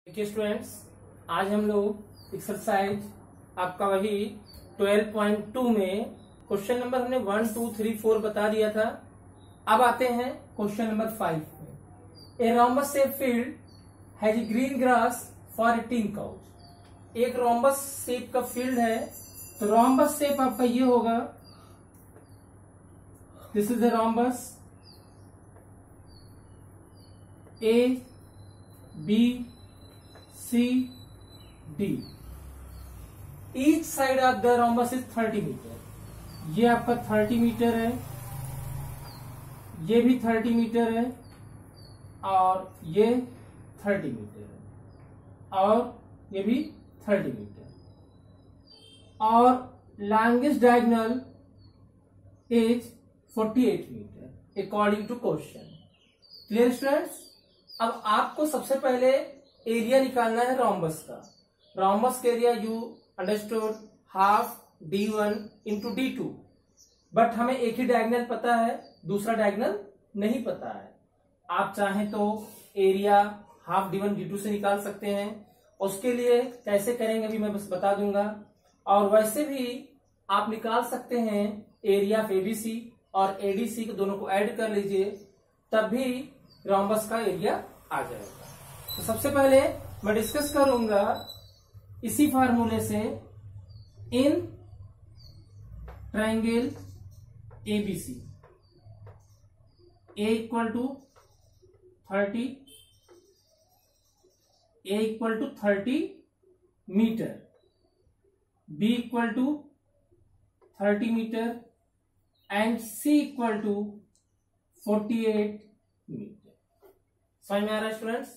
देखिए स्टूडेंट्स, आज हम लोग एक्सरसाइज आपका वही 12.2 में क्वेश्चन नंबर हमने 1, 2, 3, 4 बता दिया था। अब आते हैं क्वेश्चन नंबर 5 में। A rhombus shape field has green grass for 18 cows. एक रोम्बस शेप का फील्ड है, तो रोम्बस शेप आपका ये होगा। This is the rhombus A B C D। Each side of the rhombus is 30 meter. ये आपका 30 मीटर है, ये भी 30 मीटर है, और ये 30 मीटर है, और ये भी 30 मीटर, और longest diagonal is 48 meter according to question. Clear students? अब आपको सबसे पहले एरिया निकालना है रोम्बस का। रोम्बस का area you understood half D1 into D2, but हमें एक ही डायगोनल पता है, दूसरा डायगोनल नहीं पता है। आप चाहें तो एरिया हाफ D1 D2 से निकाल सकते हैं। उसके लिए कैसे करेंगे अभी मैं बस बता दूंगा। और वैसे भी आप निकाल सकते हैं एरिया ऑफ ABC और ADC को, दोनों को ऐड कर लीजिए, तब भी रोम्बस का एरिया आ जाएगा। तो सबसे पहले मैं डिस्कस करूंगा इसी फार्मूले से in triangle ABC A equal to 30, A equal to 30 meter, B equal to 30 meter and C equal to 48 meter. समझ में आ रहा है students?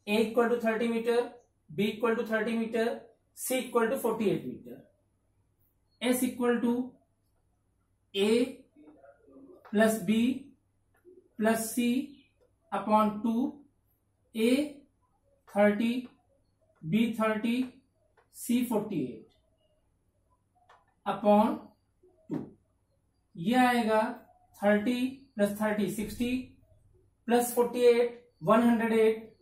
A equal to 30 meter, B equal to 30 meter, C equal to 48 meter, S equal to A plus B plus C upon 2, A 30, B 30, C 48 upon 2। ये आएगा 30 plus 30 60 plus 48 108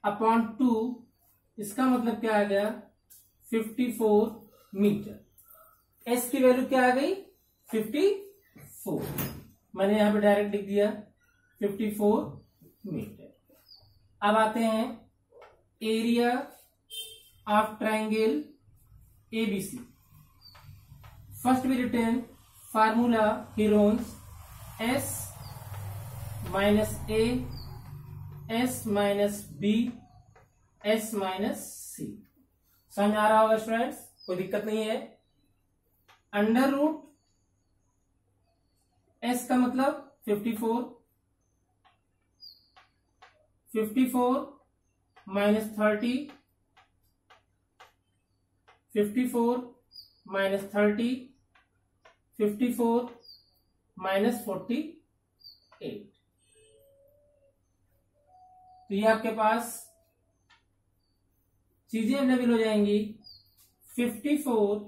upon 2। इसका मतलब क्या आ गया? 54 मीटर। एस की value क्या आ गई? 54। मैंने यहां पे डायरेक्ट लिख दिया 54 मीटर। अब आते हैं area of triangle ABC। First we return formula Heron's S minus A, S minus B, S minus C। समझ आ रहा होगा स्टूडेंट्स? कोई दिक्कत नहीं है। अंडर रूट S का मतलब 54, 54 माइनस 30, 54 माइनस 30, 54 माइनस 48। तो ये आपके पास चीजें अवेलेबल हो जाएंगी। 54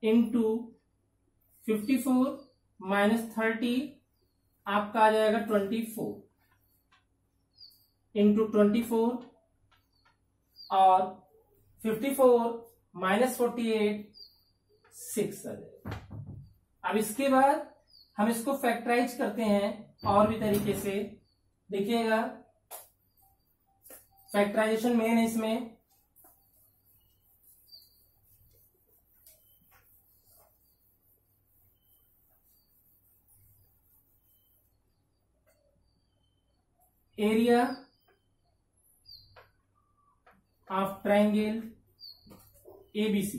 इंटू 54 माइनस 30 आपका आ जाएगा 24 इंटू 24, और 54 माइनस 48 6 आ जाएगा। अब इसके बाद हम इसको फैक्टराइज करते हैं और भी तरीके से। देखिएगा, फैक्टराइजेशन मेन है इसमें। Area of triangle ABC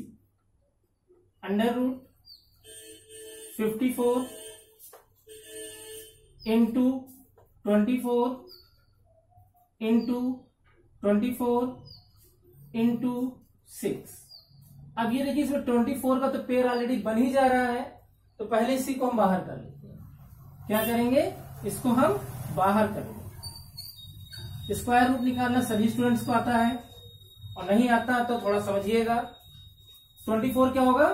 under root 54 into 24 into 24 into 6। अब ये देखिए, इसमें 24 का तो पेयर ऑलरेडी बन ही जा रहा है, तो पहले इसी को हम बाहर कर लेते हैं। क्या करेंगे? इसको हम बाहर करेंगे। स्क्वायर रूट निकालना सभी स्टूडेंट्स को आता है, और नहीं आता तो थोड़ा समझिएगा। 24 क्या होगा?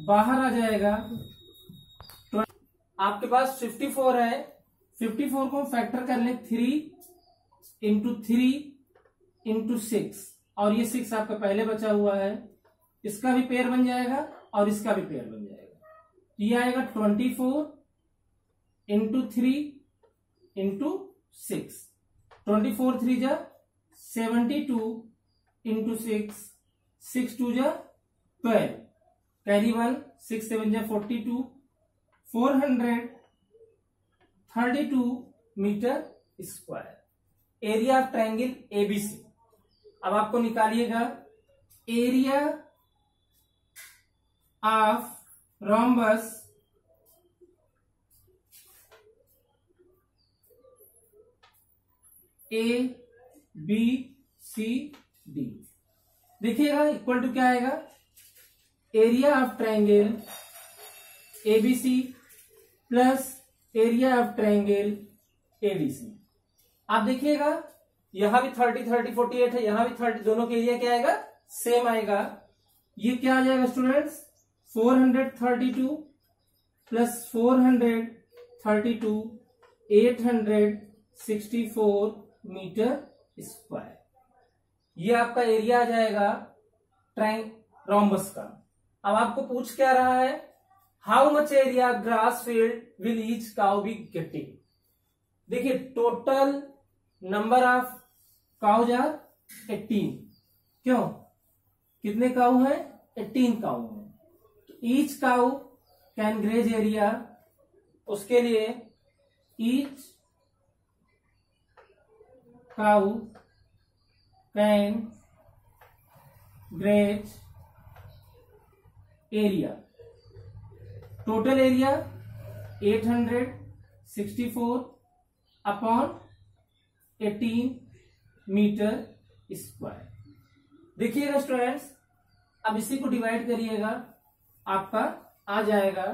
बाहर आ जाएगा। आपके पास 54 है, 54 को फैक्टर कर ले 3 इंटू 3 इंटू 6, और ये 6 आपका पहले बचा हुआ है, इसका भी पेयर बन जाएगा और इसका भी पेयर बन जाएगा। ये आएगा 24 इंटू 3 इंटू 6, 24 3 जा 72 इंटू 6, 6 2 जा 12, कैरी 1, 6 7 जा 42, 432 metre square area of triangle ABC. अब आपको निकालिएगा area of rhombus A B C D. देखिएगा इक्वल टू क्या आएगा, area of triangle ABC plus area of triangle ADC. आप देखिएगा यहां भी 30 30 48 है, यहां भी 30, दोनों के एरिया क्या आएगा, सेम आएगा। ये क्या आ जाएगा स्टूडेंट्स, 432 प्लस 432 864 मीटर स्क्वायर। ये आपका एरिया आ जाएगा रोम्बस का। अब आपको पूछ क्या रहा है, how much area grass field will each cow be getting. देखिए total number of cows are 18। क्यों, कितने काउ हैं, 18 काउ हैं। तो each cow can graze area, उसके लिए each cow can graze area, total area 864 upon 18 metre square. देखिएगा students, अब इसी को डिवाइड करिएगा, आपका आ जाएगा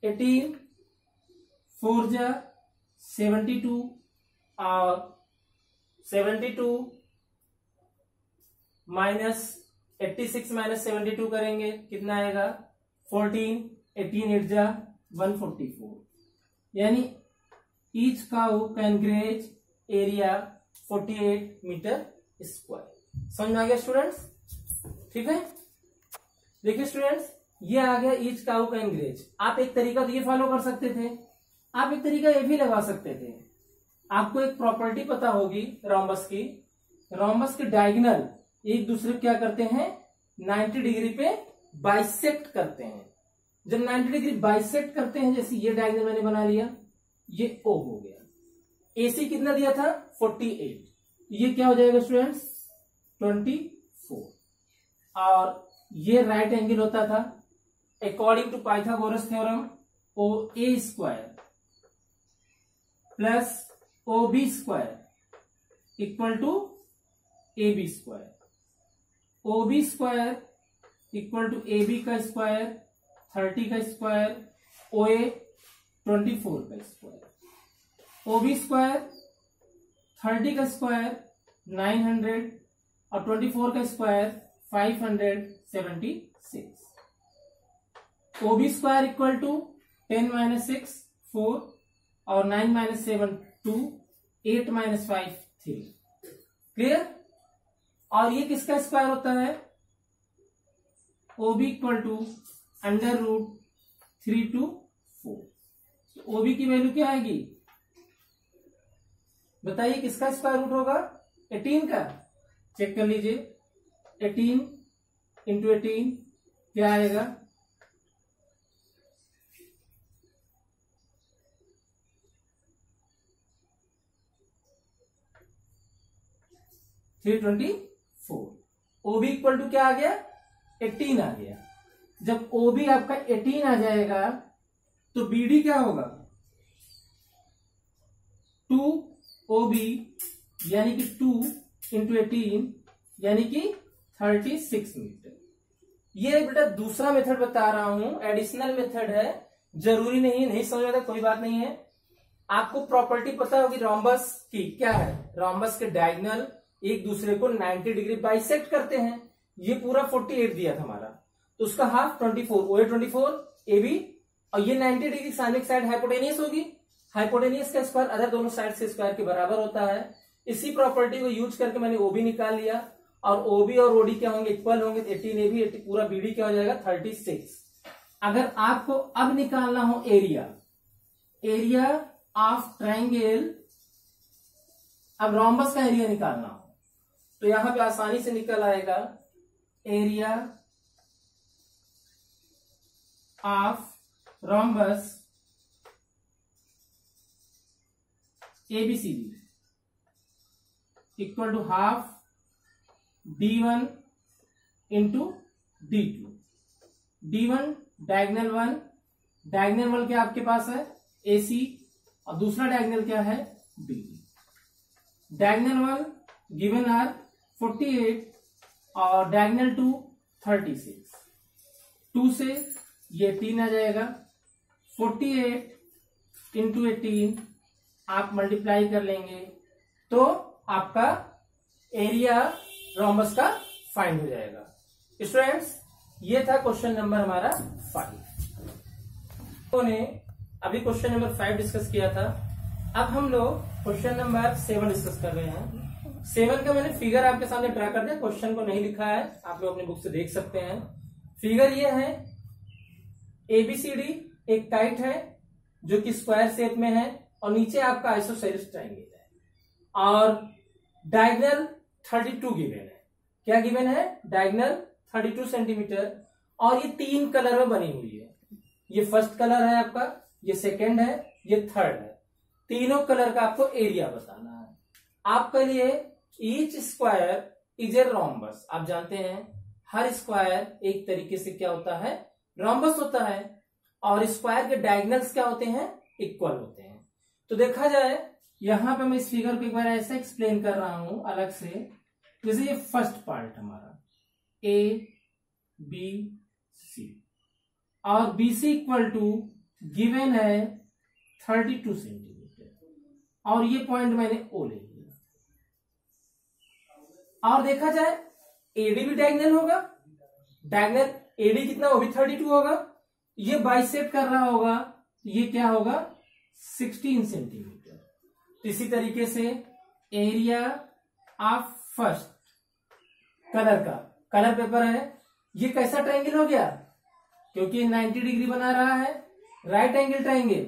18 4 जा 72 और 72 माइनस 86 माइनस 72 करेंगे, कितना आएगा 14, 18 8 जा 144। यानी each cow can graze area 48 meter square. समझ में आ गया स्टूडेंट्स, ठीक है। देखिए स्टूडेंट्स, ये आ गया ईच काउ कैन ग्रेज। आप एक तरीका तो ये फॉलो कर सकते थे, आप एक तरीका ये भी लगा सकते थे। आपको एक प्रॉपर्टी पता होगी रोम्बस की, रोम्बस के डायगोनल एक दूसरे क्या करते हैं, 90 डिग्री पे बाइसेक्ट करते हैं। जब 90 डिग्री बाइसेक्ट करते हैं, जैसे ये डायगोनल मैंने बना लिया, ये ओ हो गया। एसी कितना दिया था 48, ये क्या हो जाएगा स्टूडेंट्स 24। और ये राइट एंगल होता था according to Pythagoras theorem, O A square plus O B square equal to A B square. O B square equal to A B का स्क्वायर 30 का स्क्वायर, ओ ए 24 का स्क्वायर। ओ बी स्क्वायर 30 का square 900 और 24 का square 576। O B square equal to 10 minus 6 4 और 9 minus 7 2, 8 minus 5 3। Clear. और ये किसका स्क्वायर होता है, O B equal to under root 3 to 4। O B की वैल्यू क्या आएगी, बताइए किसका स्क्वायर रूट होगा, 18 का। चेक कर लीजिए, 18 इंटू 18 क्या आएगा, 324। ओबी इक्वल टू क्या आ गया, 18 आ गया। जब ओबी आपका 18 आ जाएगा तो बीडी क्या होगा, 2OB यानी कि 2 इंटू 18 यानी कि 36 मीटर। ये बेटा दूसरा मेथड बता रहा हूं, एडिशनल मेथड है, जरूरी नहीं समझ में आता कोई बात नहीं है। आपको प्रॉपर्टी पता होगी रोम्बस की, क्या है, रोम्बस के डायगोनल एक दूसरे को 90 डिग्री बाइसेक्ट करते हैं। ये पूरा 48 दिया था हमारा, तो उसका हाफ 24, OA 24 AB, और ये 90 डिग्री साइनिक साइड हाइपोटेनियस होगी, हाइपोटेनियस का स्क्वायर अदर दोनों साइड से स्क्वायर के बराबर होता है। इसी प्रॉपर्टी को यूज करके मैंने ओबी निकाल लिया, और ओबी और ओडी क्या होंगे, इक्वल होंगे। 18 ए बी, पूरा बीडी क्या हो जाएगा 36। अगर आपको अब निकालना हो एरिया ऑफ ट्रायंगल, अब रोम्बस का एरिया निकालना हो तो यहां पे आसानी से निकल आएगा area of rhombus ABCD equal to half D1 into D2। D1 diagonal 1, diagonal 1 क्या आपके पास है AC, और दूसरा डायगनल क्या है BD। डायगनल 1 गिवन आर 48 और डायगनल 2 36। 2 से ये 18 आ जाएगा। 48 इंटू 18 आप मल्टीप्लाई कर लेंगे तो आपका एरिया रोम्बस का फाइंड हो जाएगा। स्टूडेंट्स, ये था क्वेश्चन नंबर हमारा 5। तो ने अभी क्वेश्चन नंबर 5 डिस्कस किया था। अब हम लोग क्वेश्चन नंबर 7 डिस्कस कर रहे हैं। 7 का मैंने फिगर आपके सामने ड्रा कर दिया, क्वेश्चन को नहीं लिखा है, आप लोग अपने बुक से देख सकते हैं। फिगर ये है, ABCD एक काइट है जो कि स्क्वायर शेप में है, और नीचे आपका आइसोसेलेस ट्रायंगल है, और डायगनल 32 गिवन है। क्या गिवन है, डायगनल 32 सेंटीमीटर, और ये 3 कलर में बनी हुई है। ये फर्स्ट कलर है आपका, ये सेकंड है, ये थर्ड है। तीनों कलर का आपको एरिया बताना है। आपके लिए each square is a rhombus. आप जानते हैं हर स्क्वायर एक तरीके से क्या होता है, रोम्बस होता है, और स्क्वायर के डायगनल्स क्या होते हैं, इक्वल होते हैं। तो देखा जाए यहां पे मैं इस फिगर को एक बार ऐसे एक्सप्लेन कर रहा हूं अलग से। जैसे ये फर्स्ट पार्ट हमारा ABC, और BC इक्वल टू गिवन है 32 सेंटीमीटर, और ये पॉइंट मैंने O ले लिया। और देखा जाए AD भी डायगनल होगा, डायगनल AD कितना, वो भी 32 होगा। ये बाइसेक्ट कर रहा होगा, ये क्या होगा 16 सेंटीमीटर। इसी तरीके से एरिया ऑफ फर्स्ट कलर का, कलर पेपर है, ये कैसा ट्रायंगल हो गया, क्योंकि 90 डिग्री बना रहा है, right angle triangle.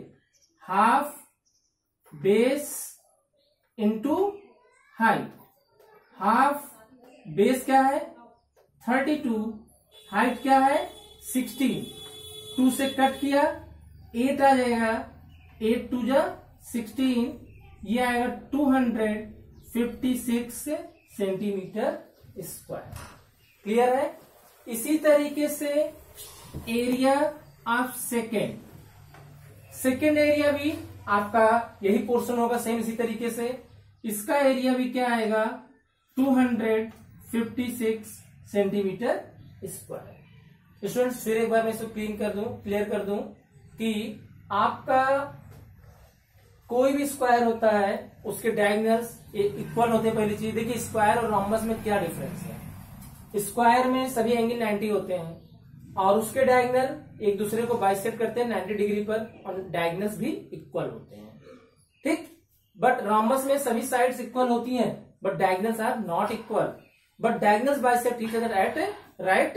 Half base into height. Half base क्या है 32, हाइट क्या है 16। 2 से कट किया 8 आ जाएगा, 8 2 जा 16, ये आएगा 256 सेंटीमीटर स्क्वायर। क्लियर है। इसी तरीके से एरिया ऑफ सेकेंड एरिया भी आपका यही पोर्शन होगा, सेम इसी तरीके से। इसका एरिया भी क्या आएगा 256 सेंटीमीटर स्क्वायर। स्टूडेंट्स, फिर एक बार मैं इसको क्लियर कर दूं कि आपका कोई भी स्क्वायर होता है उसके डायगोनल्स इक्वल होते हैं। पहली चीज देखिए, स्क्वायर और रोम्बस में क्या डिफरेंस है। स्क्वायर में सभी एंगल 90 होते हैं, और उसके डायगोनल एक दूसरे को बाइसेक्ट करते हैं 90 डिग्री पर, और डायगोनल्स भी इक्वल होते हैं, ठीक। बट रोम्बस में सभी साइड्स इक्वल होती हैं, but diagonals are not equal, but diagonals bisect each other at right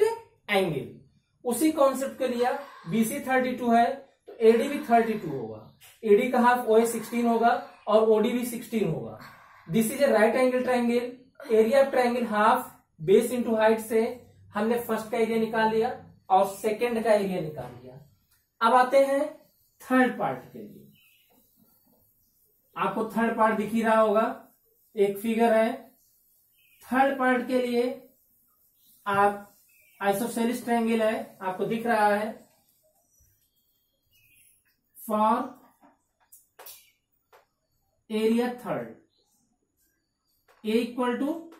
angle. उसी कॉन्सेप्ट के लिए BC 32 है तो AD भी 32 होगा। AD का हाफ OA 16 होगा, और OD भी 16 होगा। This is a right angle triangle. Area of triangle half base into height से हमने फर्स्ट का एरिया निकाल लिया और सेकेंड का एरिया निकाल लिया। अब आते हैं थर्ड पार्ट के लिए। आपको थर्ड पार्ट दिख ही रहा होगा, एक फिगर है। थर्ड पार्ट के लिए आप आइसोसेलेस ट्रायंगल है, आपको दिख रहा है। For area third, A equal to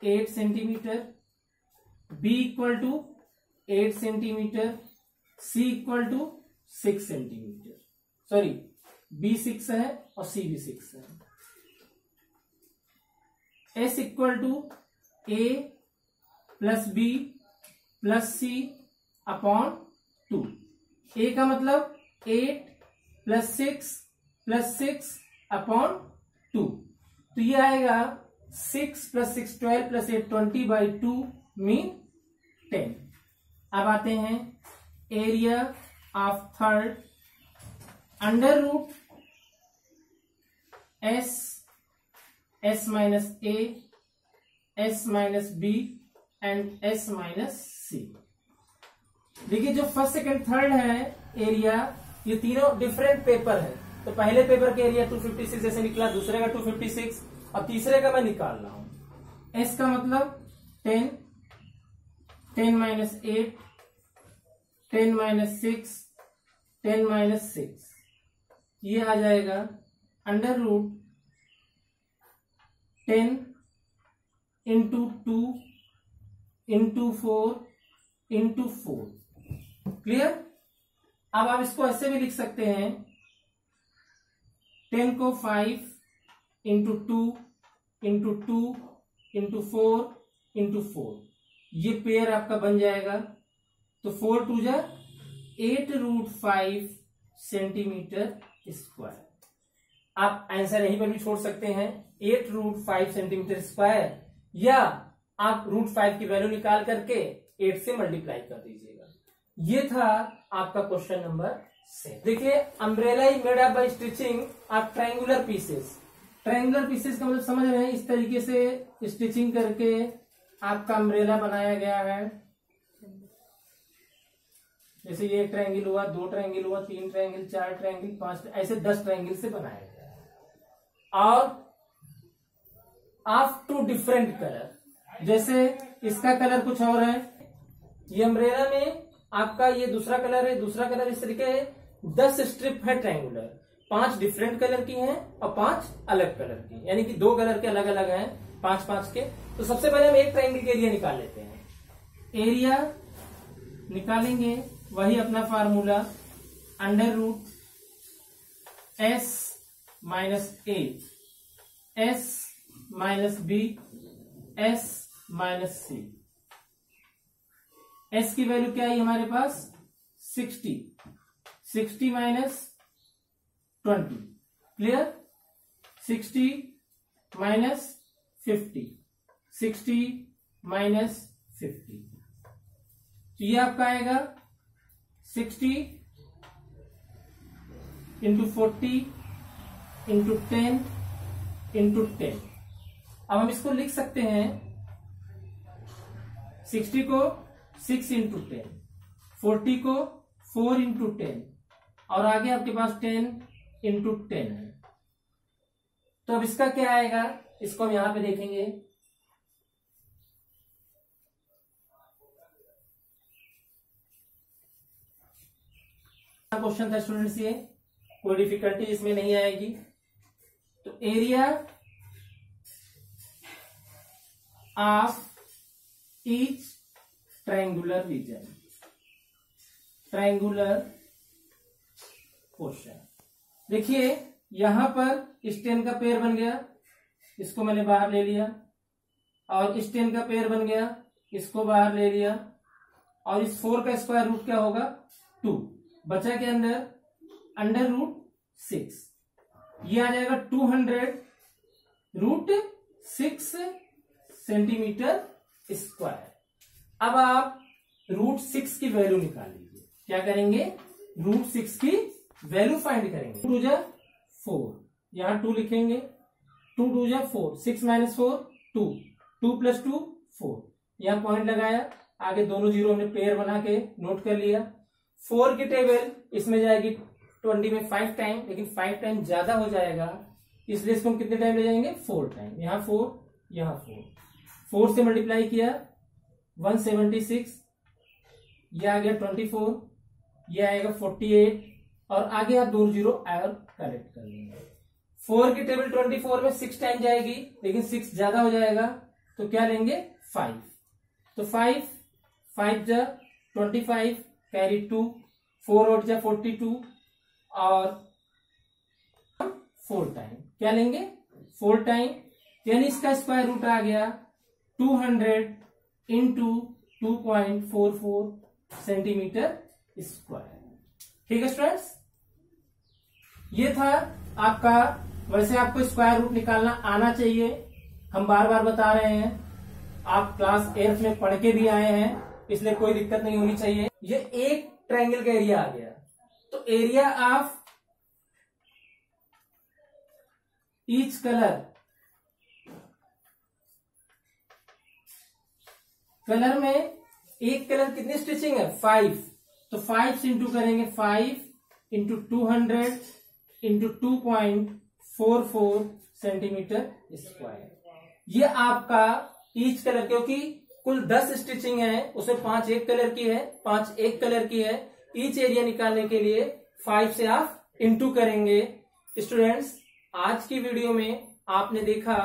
8 centimeter, B equal to 8 centimeter, C equal to 6 centimeter. Sorry, B 6 है और C भी 6 है। S equal to A plus B plus C upon 2। A का मतलब 8 प्लस 6 प्लस 6/2, तो ये आएगा 6 + 6 12 + 8 20/2 मीन 10। अब आते हैं area of third under root S - A S - B and S - C। देखिए जो फर्स्ट सेकंड थर्ड है एरिया, ये तीनों डिफरेंट पेपर है। तो पहले पेपर का एरिया 256 जैसे निकला, दूसरे का 256 और तीसरे का मैं निकाल रहा हूं। S का मतलब 10 10 - 8 10 - 6 10 - 6, ये आ जाएगा अंडर रूट 10 × 2 × 4 × 4। क्लियर? अब आप इसको ऐसे भी लिख सकते हैं, 10 को 5 × 2 × 2 × 4 × 4, ये पेयर आपका बन जाएगा। तो 4 2 जा 8√5 सेंटीमीटर स्क्वायर। आप आंसर यहीं पर भी छोड़ सकते हैं, 8√5 सेंटीमीटर स्क्वायर, या आप √5 की वैल्यू निकाल करके 8 से मल्टीप्लाई कर दीजिएगा। ये था आपका क्वेश्चन नंबर 6। देखिए, umbrella is made up by stitching of triangular pieces. Triangular pieces का मतलब समझ रहे हैं, इस तरीके से स्टिचिंग करके आपका अम्ब्रेला बनाया गया है। जैसे ये एक ट्रायंगल हुआ, 2 ट्रायंगल हुआ, 3 ट्रायंगल, 4 ट्रायंगल, 5, ऐसे 10 ट्रायंगल से बनाया गया है। और ऑफ 2 डिफरेंट कलर, जैसे इसका कलर कुछ और है, ये अम्ब्रेला में आपका ये दूसरा कलर है, दूसरा कलर, इस तरीके 10 स्ट्रिप है ट्रायंगुलर, 5 डिफरेंट कलर की हैं और 5 अलग कलर की, यानी कि 2 कलर के अलग अलग हैं, 5-5 के। तो सबसे पहले हम एक ट्रायंगल के एरिया निकाल लेते हैं। एरिया निकालेंगे, वही अपना formula, under root S - A S - B S - C। S की वैल्यू क्या है हमारे पास? 60 60 - 20, क्लियर? 60 - 50 60 - 50, तो ये आपका आएगा 60 × 40 × 10 × 10। अब हम इसको लिख सकते हैं, 60 को 6 × 10, 40 को 4 × 10 और आगे आपके पास 10 × 10 है। तो अब इसका क्या आएगा, इसको हम यहां पे देखेंगे। क्वेश्चन था स्टूडेंट्स, ये कोई डिफिकल्टी इसमें नहीं आएगी। तो area of each triangular region, triangular question. देखिए यहां पर इस 10 का पेयर बन गया, इसको मैंने बाहर ले लिया, और इस 10 का पेयर बन गया, इसको बाहर ले लिया, और इस 4 का स्क्वायर रूट क्या होगा? 2, बचा के अंदर अंडर रूट 6, ये आ जाएगा 200√6 सेंटीमीटर स्क्वायर। अब आप √6 की वैल्यू निकाल लीजिए। क्या करेंगे? √6 की वैल्यू फाइंड करेंगे। 2 जा 4, यहां 2 लिखेंगे, 2 2 जा 4, 6 - 4 2, 2 + 2 4, यहां पॉइंट लगाया, आगे दोनों जीरो हमने पेयर बना के नोट कर लिया। 4 की टेबल इसमें जाएगी 20 में 5 टाइम, लेकिन 5 टाइम ज्यादा हो जाएगा, इसलिए इसको हम कितने टाइम ले जाएंगे? 4 टाइम। यहां 4, यहां 4 से मल्टीप्लाई किया 176, यह आ गया 24, यह आएगा 48, और आगे आप 2 जीरो और करेक्ट कर लेंगे। 4 की टेबल 24 में 6 टाइम जाएगी, लेकिन 6 ज्यादा हो जाएगा, तो क्या लेंगे? 5। तो 5 जा 25, कैरी 2, 4 8 जा 42, और 4 टाइम क्या लेंगे? 4 टाइम, यानी इसका स्क्वायर रूट आ गया 200 × 2.44 सेंटीमीटर स्क्वायर। ठीक है स्टूडेंट्स, ये था आपका वैसे आपको स्क्वायर रूट निकालना आना चाहिए, हम बार बार बता रहे हैं, आप क्लास 8 में पढ़ के भी आए हैं, इसलिए कोई दिक्कत नहीं होनी चाहिए। ये एक ट्रायंगल का एरिया आ गया, तो एरिया ऑफ ईच कलर में एक कलर कितनी स्टिचिंग है 5, तो 5 से इंटू करेंगे, 5 इंटू 200 इंटू 2.44 सेंटीमीटर स्क्वायर। ये आपका ईच कलर, क्योंकि कुल 10 स्टिचिंग है, उसमें 5 एक कलर की है, 5 एक कलर की है। ईच एरिया निकालने के लिए 5 से आप इंटू करेंगे। स्टूडेंट्स, आज की वीडियो में आपने देखा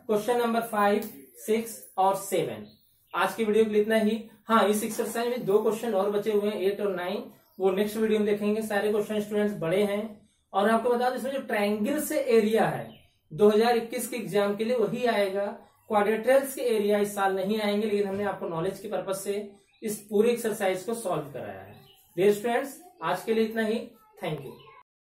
क्वेश्चन नंबर 5, 6 और 7। आज की वीडियो के लिए इतना ही। हाँ, इस एक्सरसाइज में 2 क्वेश्चन और बचे हुए हैं, 8 और 9, वो नेक्स्ट वीडियो में देखेंगे। सारे क्वेश्चन स्टूडेंट्स बड़े हैं, और आपको बता दें इसमें जो ट्रायंगल से एरिया है 2021 के एग्जाम के लिए वही आएगा। क्वाड्रेटर्स के एरिया इस साल नहीं आएंगे, लेकिन हमने आपको नॉलेज के पर्पज से इस पूरे एक्सरसाइज को सॉल्व कराया है। डियर स्टूडेंट्स, आज के लिए इतना ही। Thank you.